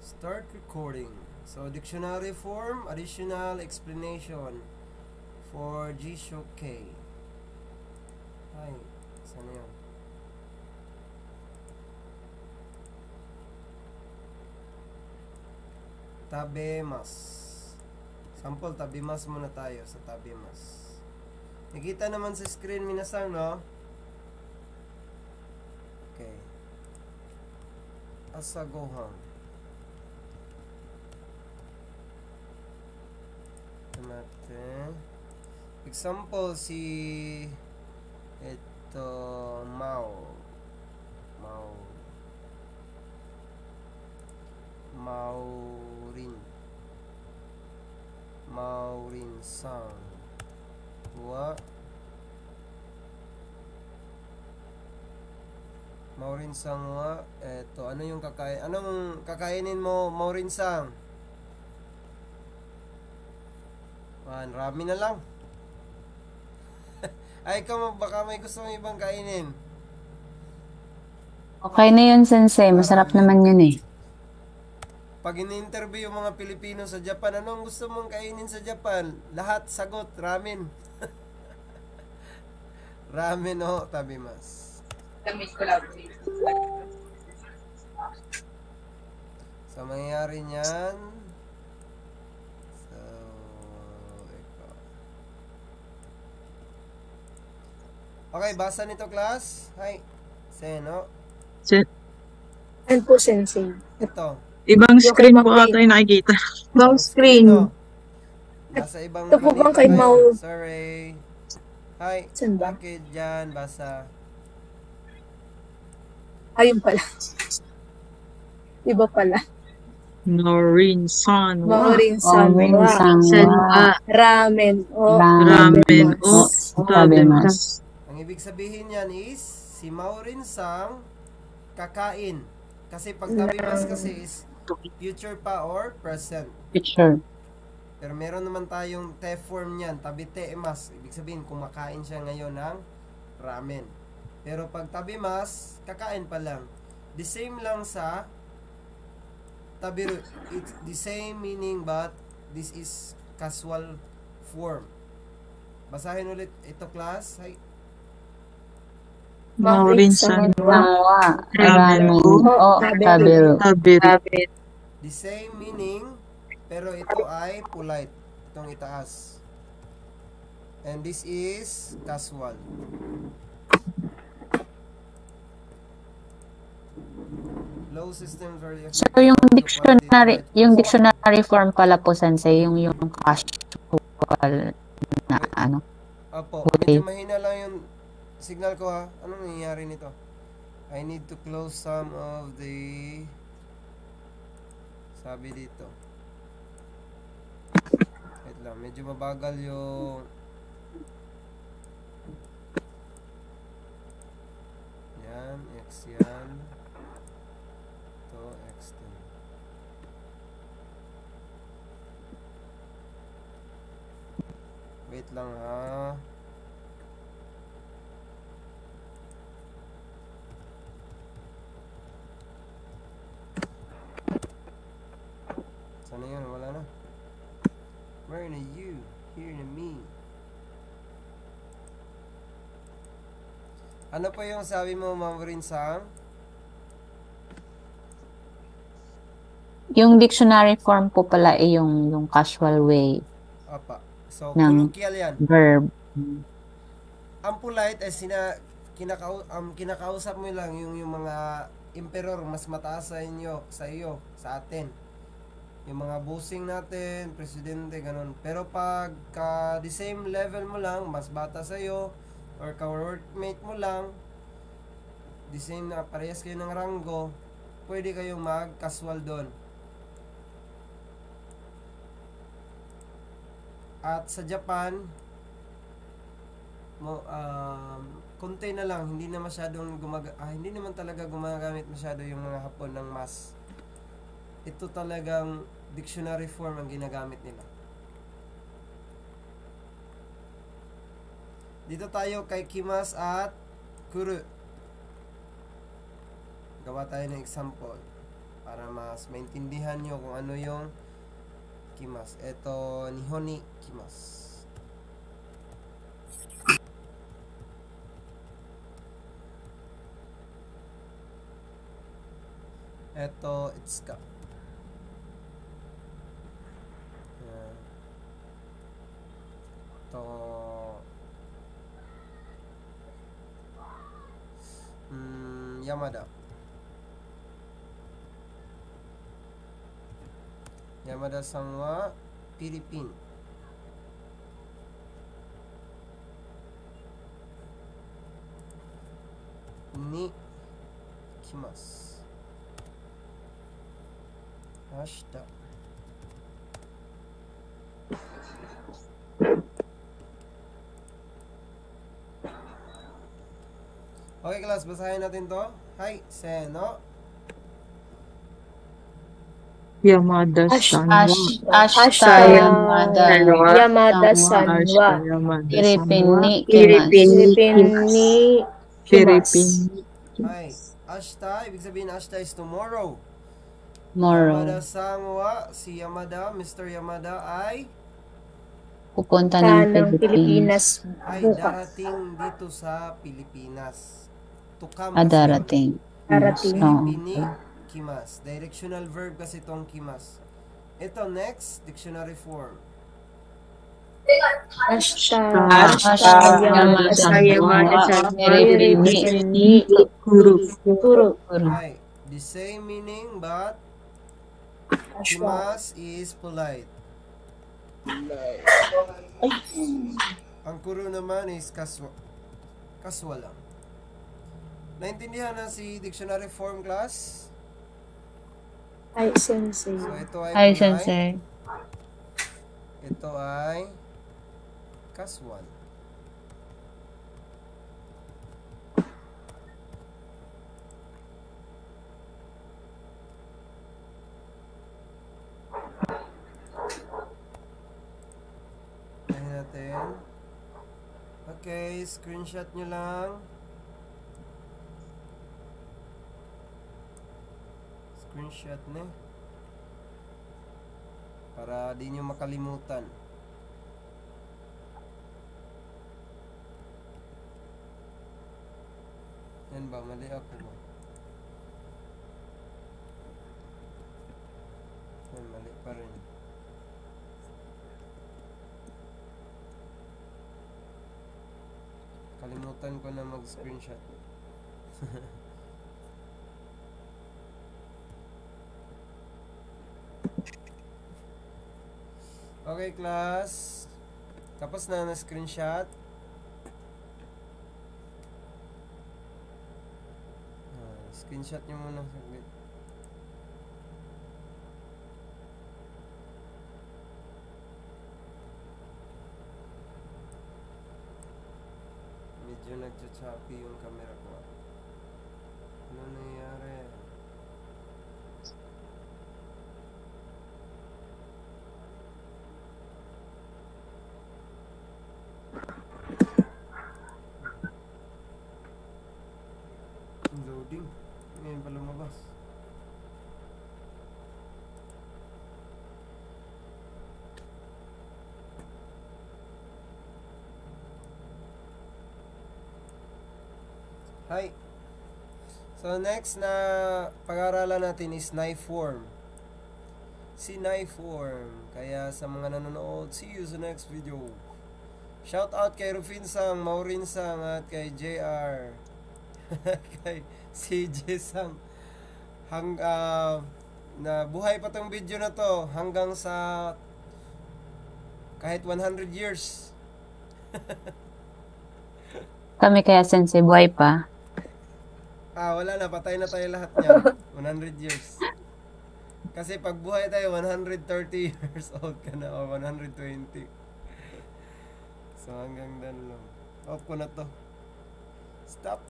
Start recording. So, dictionary form, additional explanation for Jisho K. Ay, saan yun? Tabemas. Sample, tabemas muna tayo sa tabemas. Nakita naman sa screen, minasang, no? Okay. Asagohan. Natin. Example, si ito, Maurin sang wa Maurin sang wa eto, anong kakainin mo, Maurin sang? Rami na lang. Ay, ikaw baka may gusto mong ibang kainin. Okay na yun, Sensei. Masarap naman yun eh. Pag ini-interview yung mga Pilipino sa Japan, anong gusto mong kainin sa Japan? Lahat sagot, ramen. Ramen o tabimas. So, mangyayari niyan. So, ito. Okay, basa nito, class. Hi. Seno. Ano po, Sensei? Ito. Ibang screen po ata yung nakikita. Ibang screen. Nasa ibang ito po bang kay Mau? Sorry. Hi. Saan ba? Bakit dyan? Basa. Ayun pala. Iba pala. Maurin san wa. Maurin san wa. Ramen o tabemas. Ang ibig sabihin niyan is, si Maurin sang kakain. Kasi pag tabimas kasi is future pa or present. Future. Pero meron naman tayong te form niyan, tabitemas. Ibig sabihin, kumakain siya ngayon ng ramen. Pero pag tabimas, kakain pa lang. The same lang sa tabiru. It's the same meaning but this is casual form. Basahin ulit ito, class. Hay. Maurin san wa. Ramen o tabiru. The same meaning, pero ito ay polite. Itong itaas. And this is casual. Low systems are So yung dictionary form pala po, Sensei, yung casual na ano. Opo, medyo mahina lang yung signal ko, ha. Anong nangyayari nito? I need to close some of the sabi dito. Wait lang, medyo mabagal yung yan, X yan. Ito, X din. Wait lang, ha. Sana yun, wala na. Where are you? Here na me. Ano pa yung sabi mo, Maurin sang? Yung dictionary form po pala ay yung casual way. Apa. So, ng colloquial yan. Verb. Ang polite ay kinakausap mo lang yung mga emperor mas mataas sa inyo, sa atin. Yung mga bossing natin, presidente, ganun. Pero pag the same level mo lang, mas bata sa'yo, or ka-workmate mo lang, the same na parehas kayo ng ranggo, pwede kayong mag-casual doon. At sa Japan, konti na lang, hindi na masyadong hindi naman talaga gumagamit masyado yung mga Hapon ng mas. Ito talagang dictionary form ang ginagamit nila. Dito tayo kay kimas at kuru. Gawa tayo ng example. para mas maintindihan nyo kung ano yung kimas. Ito, nihon ni kimas. Ito, itsuka. Ito, Yamada. Yamada-san wa Philippine. Ni kimasu. Ashita. Okay, class, basahin natin to. Hai, seno. Yamada-san wa Ashita Yamada Yamada-san wa Philippine ni Philippine ni Philippine. Hai, ashita, ibig sabihin ashita is tomorrow. Tomorrow. Yamada-san wa, si Yamada, Mr. Yamada ay Pupunta ng ng Pilipinas. Pilipinas ay bukas. darating dito sa Pilipinas. To come. Darating. Darating. So, Pini, kimas. Directional verb kasi itong kimas. Ito, next, dictionary form. Ashita Yamada-san Yamada-san wa Philippine ni Kuro. Ay, the same meaning but kimas is polite. Ang kuro naman is kaswa lang. Naintindihan na si dictionary form, class? Ay, sensei. So, ito ay Hi, polite. Sensei. Ito ay casual. Tingnan natin. Okay, screenshot nyo lang. Screenshot na. Para di nyo makalimutan. Yan ba? Mali ako ba? Yan, mali pa rin. Kalimutan ko na mag-screenshot. Okay, class. Tapos na na-screenshot. Screenshot nyo muna saglit. Medyo nagcha-choppy yung camera ko. Ano nangyayari? Loading. Ngayon pa lumabas. Hi. So next na pag-aaralan natin is knife form. Si knife form. Kaya sa mga nanonood, see you sa next video. Shout out kay Rufin Sang, Maurin Sang at kay JR. Kay CJ Sang. Na buhay pa tong video na to hanggang sa kahit 100 years. Kami kaya, Sensei, buhay pa. Wala na, patay na tayo lahat niyan. 100 years. Kasi pag buhay tayo, 130 years old ka na o 120. So hanggang doon lang. Off ko na to. Stop.